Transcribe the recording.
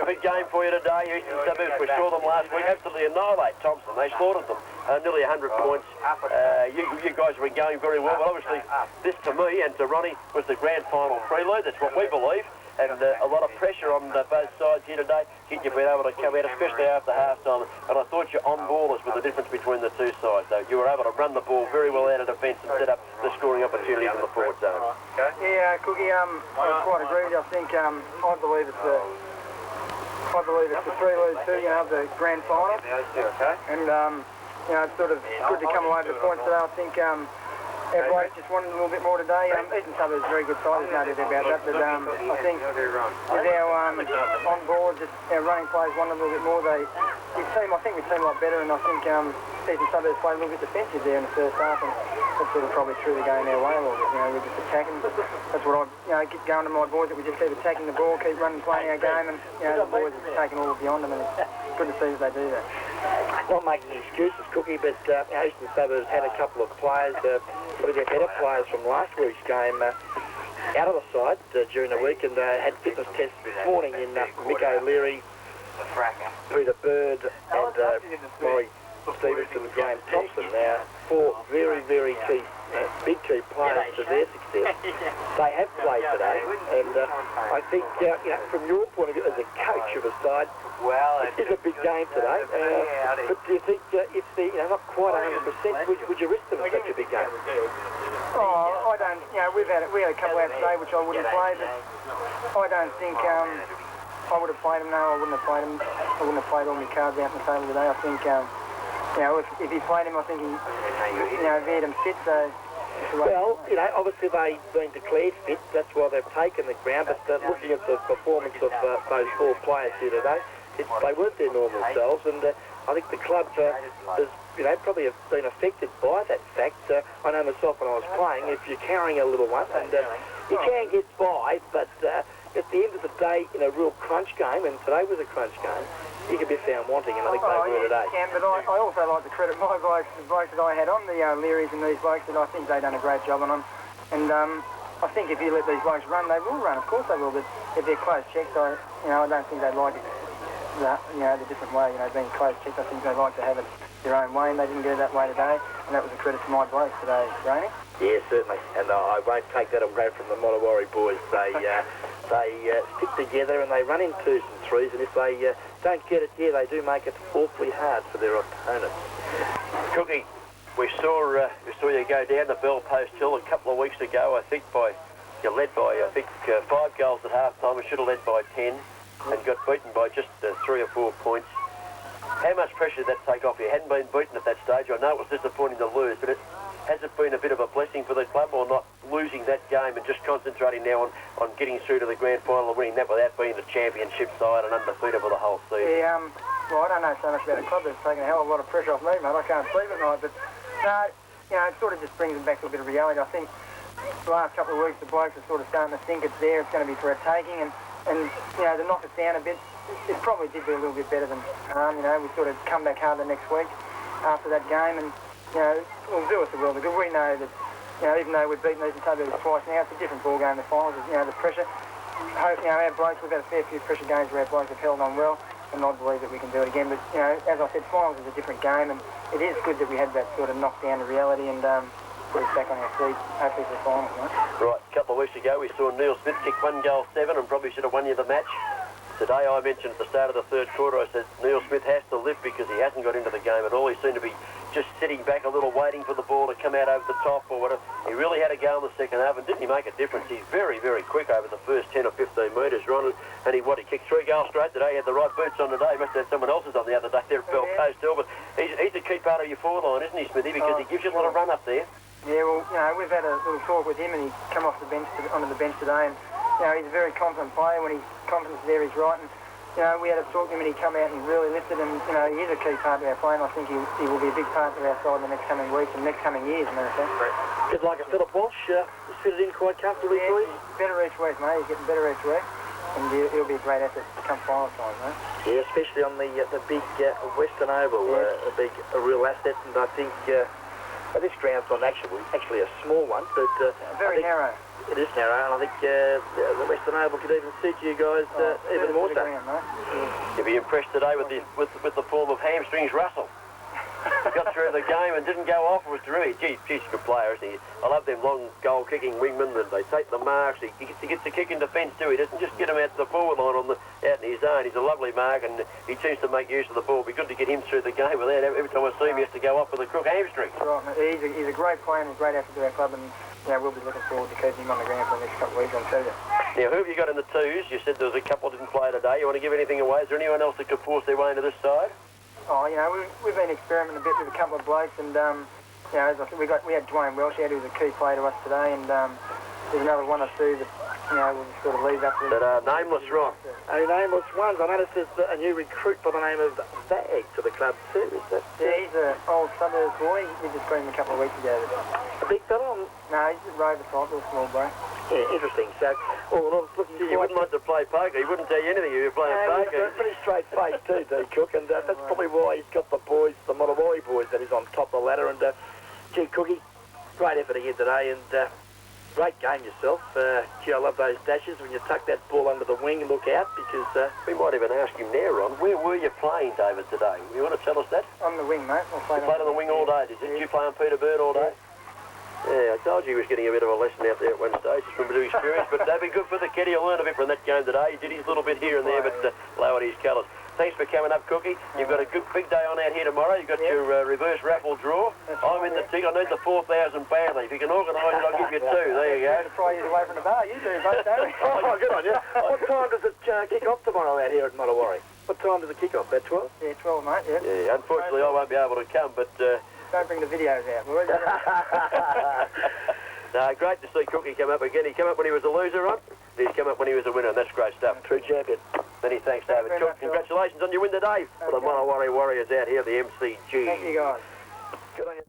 Big game for you today. Eastern Suburbs, we saw them last week absolutely annihilate Thompson. They slaughtered them. Nearly 100 points. You guys have been going very well, but obviously this to me and to Ronnie was the grand final prelude. That's what we believe. And a lot of pressure on both sides here today. Kid, you've been able to come out, especially after half-time. And I thought your on-ballers were the difference between the two sides. Though you were able to run the ball very well out of defence and set up the scoring opportunities in the forward zone. Yeah, Cookie, I quite agree with you. I think I believe it's the prelude to the grand final. And it's sort of good to come away with the points today. I think our blokes just wanted a little bit more today. Eastern Suburbs is a very good side, there's no doubt about that. But I think with our on board, just our running players wanted a little bit more. I think we seem a lot better, and I think Eastern Suburbs played a little bit defensive there in the first half, and that sort of probably threw the game our way a little bit. We're just attacking. That's what I keep going to my boys, that we just keep attacking the ball, keep running, playing our game, and the boys are taking all beyond them, and it's good to see that they do that. Not making excuses, Cookie, but Eastern Suburbs had a couple of players, probably their better players from last week's game, out of the side during the week, and had fitness tests this morning in Mick O'Leary, Peter Bird, and Maury Stevenson and Graham Thompson. Now, four very, very key, big key players to their success. They have played today, and I think, from your point of view as a coach of a side, it is a big game today. But do you think if they're not quite 100%, would you risk them in such a big game? Oh, I don't. We had a couple out today which I wouldn't play, but I don't think I would have played them. No, I wouldn't have played them. I wouldn't have played all my cards out on the table today. I think, if he played him, I think he had him fit. So. Well, obviously they've been declared fit. That's why they've taken the ground. But looking at the performance of those four players here today, they weren't their normal selves, and I think the club has, probably have been affected by that fact. I know myself when I was playing, if you're carrying a little one, and you can get by, but at the end of the day, in a real crunch game, and today was a crunch game, you can be found wanting, and I think they were today. Yeah, but I also like to credit my blokes, the blokes that I had on the Learys and these blokes, that I think they've done a great job on them. And I think if you let these blokes run, they will run. Of course they will, but if they're close checks, I don't think they'd like it the different way. Being close checks, I think they'd like to have it their own way, and they didn't get it that way today, and that was a credit to my blokes today, Rainey. Yeah, certainly, and I won't take that away from the Mottawarri boys. They stick together and they run in twos and threes, and if they don't get it here, they do make it awfully hard for their opponents. Cookie, we saw you go down the Bell Post Hill a couple of weeks ago. I think you led by 5 goals at half time. We should have led by 10 and got beaten by just 3 or 4 points. How much pressure did that take off you? You hadn't been beaten at that stage. I know it was disappointing to lose, but has it been a bit of a blessing for the club, or not losing that game and just concentrating now on getting through to the grand final and winning that without being the championship side and undefeated for the whole season? Yeah, well, I don't know so much about the club, but it's taken a hell of a lot of pressure off me, mate. I can't sleep at night, but no, it sort of just brings it back to a bit of reality. I think the last couple of weeks the blokes are sort of starting to think it's there, it's going to be for a taking, and to knock us down a bit, it probably did be a little bit better than we sort of come back harder next week after that game, and it'll do us a world of good. We know that even though we've beaten Eastern Suburbs twice now, it's a different ball game in the finals. The pressure. Our blokes, we've had a fair few pressure games where our blokes have held on well, and I believe that we can do it again. But as I said, finals is a different game, and it is good that we had that sort of knockdown to reality and put us back on our feet, hopefully for the finals. Right, a couple of weeks ago we saw Neil Smith kick 1 goal 7 and probably should have won you the match. Today I mentioned at the start of the third quarter, I said Neil Smith has to lift because he hasn't got into the game at all. He seemed to be just sitting back a little, waiting for the ball to come out over the top or whatever. He really had a go in the second half, and didn't he make a difference? He's very, very quick over the first 10 or 15 metres, Ron, and he kicked 3 goals straight today. He had the right boots on today. He must have had someone else's on the other day there at Bell Post Hill, but he's a key part of your forward line, isn't he, Smithy? Because he gives you a lot of run up there. Yeah, well, we've had a little talk with him, and he's come off the bench onto the bench today, and he's a very confident player. When he's confident there, he's right. And we had a talk to him, and he come out and really lifted, and he is a key part of our play, and I think he will be a big part of our side in the next coming weeks and next coming years, matter of fact. Just like a Philip Walsh, he's fitted in quite comfortably, please. Better each week, mate. He's getting better each week, and he'll be a great asset come final time, mate. Yeah, especially on the big Western Oval, a real asset, and I think this ground's not actually a small one, but very narrow. It is narrow, and I think the Western Oval could even suit you guys even more so. You'll be impressed today with the form of Hamstrings Russell. Got through the game and didn't go off. It was terrific. Geez, good player, isn't he? I love them long goal-kicking wingmen. That they take the marks. He gets the kick in defence too. He doesn't just get him out to the forward line out in his zone. He's a lovely mark, and he seems to make use of the ball. It'd be good to get him through the game without every time I see him, he has to go up with a crook hamstring. Right, he's a great player and a great asset to our club, and we'll be looking forward to keeping him on the ground for the next couple of weeks, I'll tell you. Now, who have you got in the twos? You said there was a couple that didn't play today. You want to give anything away? Is there anyone else that could force their way into this side? Oh, we've been experimenting a bit with a couple of blokes, and as I said, we had Dwayne Welsh out, who was a key player to us today, and there's another one or two that we'll just sort of leave up to. That are nameless, Ron. Nameless ones. I noticed there's a new recruit by the name of Vag to the club too. Is that? Yeah, he's an old suburbs boy. We just got him a couple of weeks ago. A big fella? No, he's a Rover type, little small boy. Yeah, interesting. So, all in all, it's looking. You wouldn't like to play poker. He wouldn't tell you anything if you were playing poker. He's got a pretty straight face too, D. Cook, and that's probably why he's got the boys, the Mottawari boys, that is on top of the ladder. And gee, Cookie, great effort again today, and great game yourself. Gee, I love those dashes when you tuck that ball under the wing and look out, because we might even ask him now, Ron. Where were you playing, David, today? You want to tell us that? On the wing, mate. You played on the wing all day, did you? Did you play on Peter Bird all day? Yeah, I told you he was getting a bit of a lesson out there at one stage, just from a bit of experience, but that'd be good for the kid. He'll learn a bit from that game today. He did his little bit here and there, but lowered his colours. Thanks for coming up, Cookie. You've got a good big day on out here tomorrow. You've got your reverse raffle draw. I'm in the tick. I need the 4,000 badly. If you can organise it, I'll give you 2. There you go. To pry you away from the bar. You do, mate, don't you? Oh, good on you. What time does it kick off tomorrow out here at Mottawari? What time does it kick off? At 12? Yeah, 12, mate, yeah. Yeah, unfortunately, I won't be able to come, but... Don't bring the videos out, boys. No, great to see Cookie come up again. He came up when he was a loser, Ron. He's come up when he was a winner, and that's great stuff. True champion. Many thanks, David. Congratulations on your win today for the Mottawari Warriors out here at the MCG. Thank you, guys. Good on you.